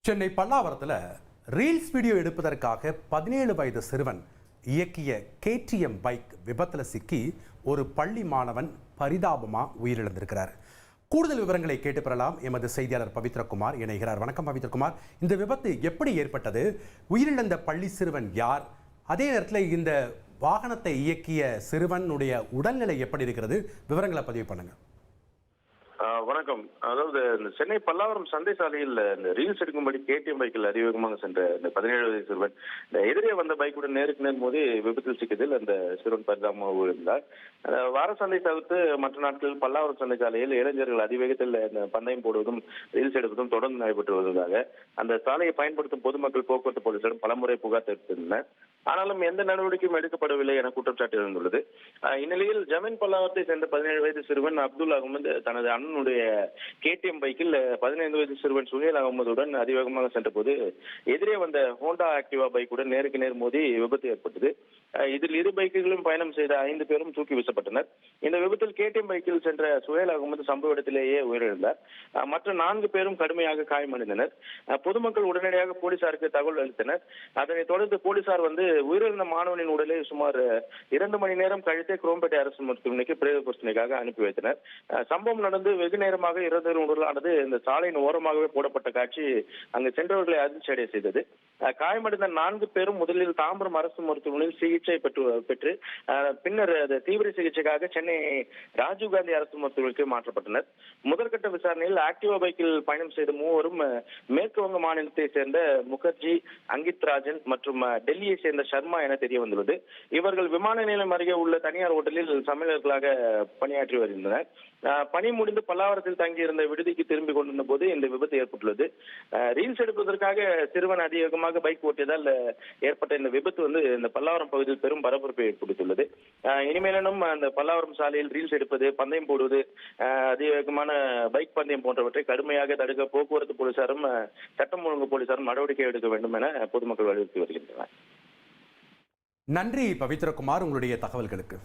சென்னை பல்லாவரத்தில் reels video எடுப்பதற்காக 17 வயது சிறுவன் இயக்கிய KTM பைக் விபத்தில் சிக்கி ஒரு பள்ளி மாணவன் பரிதாபமாக உயிரிழந்திருக்கிறார். கூடுதல் விவரங்களை கேட்டு பெறலாம். எமது செய்தியாளர் பவித்ரகுமார் இணைகிறார். வணக்கம் பவித்ரகுமார், இந்த விபத்து எப்படி ஏற்பட்டது? உயிரிழந்த பள்ளி சிறுவன் யார்? அதே நேரத்தில் இந்த வாகனத்தை இயக்கிய சிறுவனுடைய உடல்நிலை எப்படி இருக்கிறது? விவரங்களை பதிவு பண்ணுங்க. வணக்கம். அதாவது இந்த சென்னை பல்லாவரம் சந்தை சாலையில் இந்த ரீல்ஸ் எடுக்கும்படி KTM பைக்கில் அதிவேகமாக சென்ற இந்த 17 வயது சிறுவன் இந்த எதிரே வந்த பைக்குடன் நேருக்கு நேர் மோதி விபத்தில் சிக்கியதில் அந்த சிறுவன் பரிதாபமாக இருந்தார். வார சந்தை தவிர்த்து மற்ற நாட்களில் பல்லாவரம் சந்தை சாலையில் இளைஞர்கள் அதிவேகத்தில் இந்த பந்தயம் போடுவதும் ரீல்ஸ் எடுப்பதும் தொடர்ந்து நடைபெற்று வருவதாக அந்த சாலையை பயன்படுத்தும் பொதுமக்கள் போக்குவரத்து போலீசாரும் பலமுறை புகார் தெரிவித்திருந்தனர். ஆனாலும் எந்த நடவடிக்கையும் எடுக்கப்படவில்லை என குற்றச்சாட்டு இருந்துள்ளது. இந்நிலையில் ஜமீன் பல்லாவரத்தை சேர்ந்த 17 வயது சிறுவன் அப்துல் அகமது தனது அண்ணனுடைய KTM பைக்கில் 15 வயது சிறுவன் சுஹேல் அகமதுடன் அதிவேகமாக சென்ற போது எதிரே வந்த ஹோண்டா ஆக்டிவா பைக்குடன் நேருக்கு நேர் மோதி விபத்து ஏற்பட்டது. இதில் இரு பைக்குகளும் பயணம் செய்த 5 பேரும் தூக்கி வீசப்பட்டனர். இந்த விபத்தில் KTM பைக்கில் சென்ற சுஹேல் அகமது சம்பவ இடத்திலேயே உயிரிழந்தார். மற்ற 4 பேரும் கடுமையாக காயமடைந்தனர். பொதுமக்கள் உடனடியாக போலீசாருக்கு தகவல் அளித்தனர். அதனைத் தொடர்ந்து போலீசார் உயிரிழந்த மாணவனின் உடலை சுமார் 2 மணி நேரம் கழித்தே குரோம்பேட்டை அரசு மருத்துவமனைக்கு பிரேத பரிசோதனைக்காக அனுப்பி வைத்தனர். சம்பவம் நடந்து வெகு நேரமாக இறந்தவரின் உடலானது இந்த சாலையின் ஓரமாகவே போடப்பட்ட காட்சி அங்கு சென்றவர்களை அதிர்ச்சி அடைய செய்தது. காயமடைந்த 4 பேரும் முதலில் தாம்பரம் அரசு மருத்துவமனையில் சிகிச்சை பெற்று பின்னர் தீவிர சிகிச்சைக்காக சென்னை ராஜீவ்காந்தி அரசு மருத்துவமனைக்கு மாற்றப்பட்டனர். முதற்கட்ட விசாரணையில் ஆக்டிவா பைக்கில் பயணம் செய்த 3வரும் மேற்கு வங்க மாநிலத்தை சேர்ந்த முகர்ஜி, அங்கித் ராஜன் மற்றும் டெல்லியை சேர்ந்த சர்மா என தெரிய வந்துள்ளது. இவர்கள் விமான நிலையம் அருகே உள்ள தனியார் ஹோட்டலில் சமையலர்களாக பணியாற்றி வருகின்றனர். பணி முடிந்து பல்லாவரத்தில் தங்கியிருந்த விடுதிக்கு திரும்பிக் கொண்டிருந்த போது இந்த விபத்து ஏற்பட்டுள்ளது. ரீல்ஸ் எடுப்பதற்காக சிறுவன் அதிவேகமாக பைக் ஓட்டியதால் ஏற்பட்ட இந்த விபத்து இந்த பல்லாவரம் பகுதியில் பெரும் பரபரப்பை ஏற்படுத்தியுள்ளது. இனிமேலும் அந்த பல்லாவரம் சாலையில் ரீல்ஸ் எடுப்பது, பந்தயம் போடுவது, அதிவேகமான பைக் பந்தயம் போன்றவற்றை கடுமையாக தடுக்க போக்குவரத்து போலீசாரும் சட்டம் ஒழுங்கு போலீசாரும் நடவடிக்கை எடுக்க வேண்டும் என பொதுமக்கள் வலியுறுத்தி வருகின்றனர். நன்றி பவித்ரகுமார், உங்களுடைய தகவல்களுக்கு.